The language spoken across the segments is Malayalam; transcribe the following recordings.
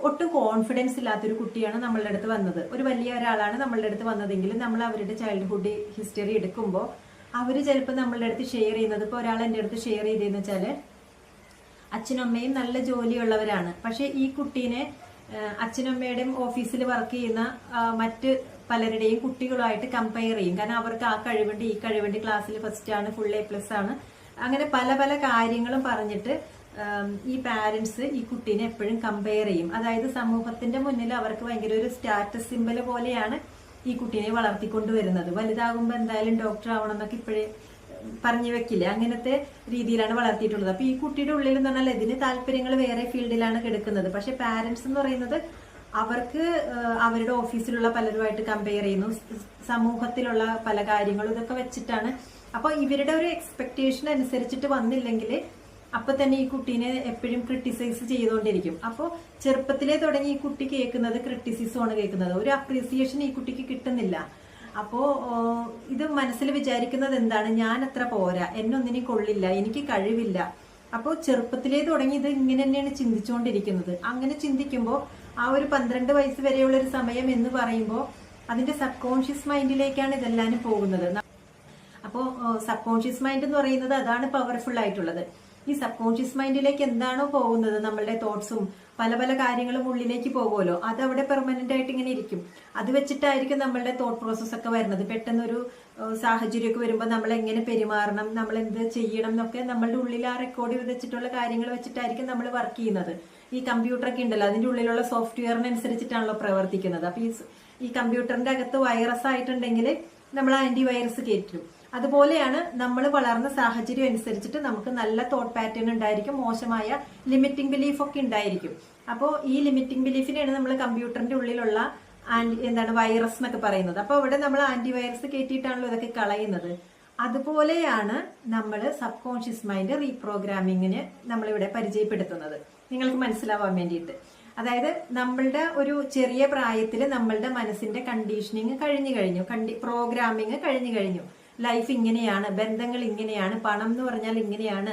ഒട്ടും കോൺഫിഡൻസ് ഇല്ലാത്തൊരു കുട്ടിയാണ് നമ്മളുടെ അടുത്ത് വന്നത്. ഒരു വലിയ ഒരാളാണ് നമ്മളുടെ അടുത്ത് വന്നതെങ്കിൽ നമ്മൾ അവരുടെ ചൈൽഡ്ഹുഡ് ഹിസ്റ്ററി എടുക്കുമ്പോൾ അവർ ചിലപ്പോൾ നമ്മളുടെ അടുത്ത് ഷെയർ ചെയ്യുന്നത്, ഇപ്പോൾ ഒരാൾ എൻ്റെ അടുത്ത് ഷെയർ ചെയ്തതെന്ന് വെച്ചാൽ അച്ഛനും അമ്മയും നല്ല ജോലിയുള്ളവരാണ്, പക്ഷേ ഈ കുട്ടീനെ അച്ഛനും അമ്മയുടെയും ഓഫീസിൽ വർക്ക് ചെയ്യുന്ന മറ്റ് പലരുടെയും കുട്ടികളുമായിട്ട് കമ്പയർ ചെയ്യും. കാരണം അവർക്ക് ആ കഴിവുണ്ട്, ഈ കഴിവുണ്ട്, ക്ലാസ്സിൽ ഫസ്റ്റ് ആണ്, ഫുൾ A+ ആണ്, അങ്ങനെ പല പല കാര്യങ്ങളും പറഞ്ഞിട്ട് ഈ പാരന്റ്സ് ഈ കുട്ടീനെ എപ്പോഴും കമ്പയർ ചെയ്യും. അതായത് സമൂഹത്തിന്റെ മുന്നിൽ അവർക്ക് ഭയങ്കര ഒരു സ്റ്റാറ്റസ് സിമ്പൽ പോലെയാണ് ഈ കുട്ടീനെ വളർത്തിക്കൊണ്ടുവരുന്നത്. വലുതാകുമ്പോൾ എന്തായാലും ഡോക്ടർ ആവണം എന്നൊക്കെ ഇപ്പോഴേ പറഞ്ഞു വെക്കില്ല, അങ്ങനത്തെ രീതിയിലാണ് വളർത്തിയിട്ടുള്ളത്. അപ്പൊ ഈ കുട്ടിയുടെ ഉള്ളിൽ എന്ന് പറഞ്ഞാൽ ഇതിന് താല്പര്യങ്ങൾ വേറെ ഫീൽഡിലാണ് കിടക്കുന്നത്. പക്ഷെ പാരന്റ്സ് എന്ന് പറയുന്നത് അവർക്ക് അവരുടെ ഓഫീസിലുള്ള പലരുമായിട്ട് കമ്പയർ ചെയ്യുന്നു, സമൂഹത്തിലുള്ള പല കാര്യങ്ങളും ഇതൊക്കെ വെച്ചിട്ടാണ്. അപ്പൊ ഇവരുടെ ഒരു എക്സ്പെക്ടേഷൻ അനുസരിച്ചിട്ട് വന്നില്ലെങ്കിൽ അപ്പൊ തന്നെ ഈ കുട്ടീനെ എപ്പോഴും ക്രിട്ടിസൈസ് ചെയ്തുകൊണ്ടിരിക്കും. അപ്പോൾ ചെറുപ്പത്തിലേ തുടങ്ങി ഈ കുട്ടി കേൾക്കുന്നത് ക്രിട്ടിസിസമാണ് കേൾക്കുന്നത്, ഒരു അപ്രീസിയേഷൻ ഈ കുട്ടിക്ക് കിട്ടുന്നില്ല. അപ്പോ ഇത് മനസ്സിൽ വിചാരിക്കുന്നത് എന്താണ്, ഞാൻ അത്ര പോരാ, എന്നൊന്നിനും കൊള്ളില്ല, എനിക്ക് കഴിവില്ല. അപ്പോൾ ചെറുപ്പത്തിലേ തുടങ്ങി ഇത് ഇങ്ങനെ തന്നെയാണ് ചിന്തിച്ചുകൊണ്ടിരിക്കുന്നത്. അങ്ങനെ ചിന്തിക്കുമ്പോൾ ആ ഒരു 12 വയസ്സ് വരെയുള്ള ഒരു സമയം എന്ന് പറയുമ്പോൾ അതിന്റെ സബ് കോൺഷ്യസ് മൈൻഡിലേക്കാണ് ഇതെല്ലാം പോകുന്നത്. അപ്പോൾ സബ് കോൺഷ്യസ് മൈൻഡ് എന്ന് പറയുന്നത് അതാണ് പവർഫുൾ ആയിട്ടുള്ളത്. ഈ സബ് കോൺഷ്യസ് മൈൻഡിലേക്ക് എന്താണോ പോകുന്നത്, നമ്മളുടെ തോട്ട്സും പല പല കാര്യങ്ങളും ഉള്ളിലേക്ക് പോകുമല്ലോ, അത് അവിടെ പെർമനന്റ് ആയിട്ട് ഇങ്ങനെ ഇരിക്കും. അത് വെച്ചിട്ടായിരിക്കും നമ്മളുടെ തോട്ട് പ്രോസസ് ഒക്കെ വരുന്നത്. പെട്ടെന്നൊരു സാഹചര്യമൊക്കെ വരുമ്പോൾ നമ്മൾ എങ്ങനെ പെരുമാറണം, നമ്മൾ എന്ത് ചെയ്യണം എന്നൊക്കെ നമ്മളുടെ ഉള്ളിൽ ആ റെക്കോർഡ് വെച്ചിട്ടുള്ള കാര്യങ്ങൾ വെച്ചിട്ടായിരിക്കും നമ്മൾ വർക്ക് ചെയ്യുന്നത്. ഈ കമ്പ്യൂട്ടറൊക്കെ ഉണ്ടല്ലോ, അതിന്റെ ഉള്ളിലുള്ള സോഫ്റ്റ്വെയറിനനുസരിച്ചിട്ടാണല്ലോ പ്രവർത്തിക്കുന്നത്. അപ്പൊ ഈ കമ്പ്യൂട്ടറിന്റെ അകത്ത് വൈറസ് ആയിട്ടുണ്ടെങ്കിൽ നമ്മൾ ആന്റി വൈറസ് കയറ്റും. അതുപോലെയാണ് നമ്മൾ വളർന്ന സാഹചര്യം അനുസരിച്ചിട്ട് നമുക്ക് നല്ല തോട്ട് പാറ്റേൺ ഉണ്ടായിരിക്കും, മോശമായ ലിമിറ്റിംഗ് ബിലീഫ് ഒക്കെ ഉണ്ടായിരിക്കും. അപ്പോൾ ഈ ലിമിറ്റിംഗ് ബിലീഫിനെയാണ് നമ്മൾ കമ്പ്യൂട്ടറിന്റെ ഉള്ളിലുള്ള വൈറസ് എന്നൊക്കെ പറയുന്നത്. അപ്പോൾ ഇവിടെ നമ്മൾ ആന്റി വൈറസ് കയറ്റിയിട്ടാണല്ലോ ഇതൊക്കെ കളയുന്നത്. അതുപോലെയാണ് നമ്മൾ സബ് കോൺഷ്യസ് മൈൻഡ് റീപ്രോഗ്രാമിങ്ങിന് നമ്മളിവിടെ പരിചയപ്പെടുത്തുന്നത്, നിങ്ങൾക്ക് മനസ്സിലാവാൻ വേണ്ടിയിട്ട്. അതായത് നമ്മളുടെ ഒരു ചെറിയ പ്രായത്തിൽ നമ്മളുടെ മനസ്സിന്റെ കണ്ടീഷനിങ് കഴിഞ്ഞു, പ്രോഗ്രാമിങ് കഴിഞ്ഞു. ലൈഫ് ഇങ്ങനെയാണ്, ബന്ധങ്ങൾ ഇങ്ങനെയാണ്, പണം എന്ന് പറഞ്ഞാൽ ഇങ്ങനെയാണ്,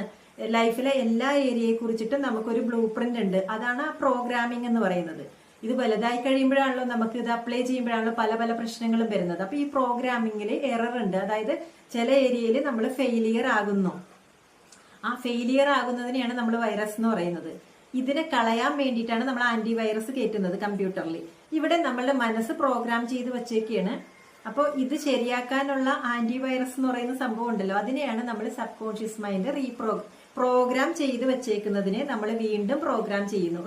ലൈഫിലെ എല്ലാ ഏരിയയെ കുറിച്ചിട്ടും നമുക്കൊരു ബ്ലൂ പ്രിന്റ് ഉണ്ട്. അതാണ് ആ പ്രോഗ്രാമിംഗ് എന്ന് പറയുന്നത്. ഇത് വലുതായി കഴിയുമ്പോഴാണല്ലോ നമുക്ക് ഇത് അപ്ലൈ ചെയ്യുമ്പോഴാണല്ലോ പല പല പ്രശ്നങ്ങളും വരുന്നത്. അപ്പൊ ഈ പ്രോഗ്രാമിംഗിൽ എറർ ഉണ്ട്, അതായത് ചില ഏരിയയിൽ നമ്മൾ ഫെയിലിയർ ആകുന്നു. ആ ഫെയിലിയർ ആകുന്നതിനെയാണ് നമ്മൾ വൈറസ് എന്ന് പറയുന്നത്. ഇതിനെ കളയാൻ വേണ്ടിയിട്ടാണ് നമ്മൾ ആന്റി വൈറസ് കയറ്റുന്നത് കമ്പ്യൂട്ടറിൽ. ഇവിടെ നമ്മളുടെ മനസ്സ് പ്രോഗ്രാം ചെയ്ത് വെച്ചേക്കാണ്. അപ്പോൾ ഇത് ശരിയാക്കാനുള്ള ആന്റി വൈറസ് എന്ന് പറയുന്ന സംഭവം ഉണ്ടല്ലോ, അതിനെയാണ് നമ്മൾ സബ് കോൺഷ്യസ് മൈൻഡ് പ്രോഗ്രാം ചെയ്ത് വെച്ചേക്കുന്നതിനെ നമ്മൾ വീണ്ടും പ്രോഗ്രാം ചെയ്യുന്നു.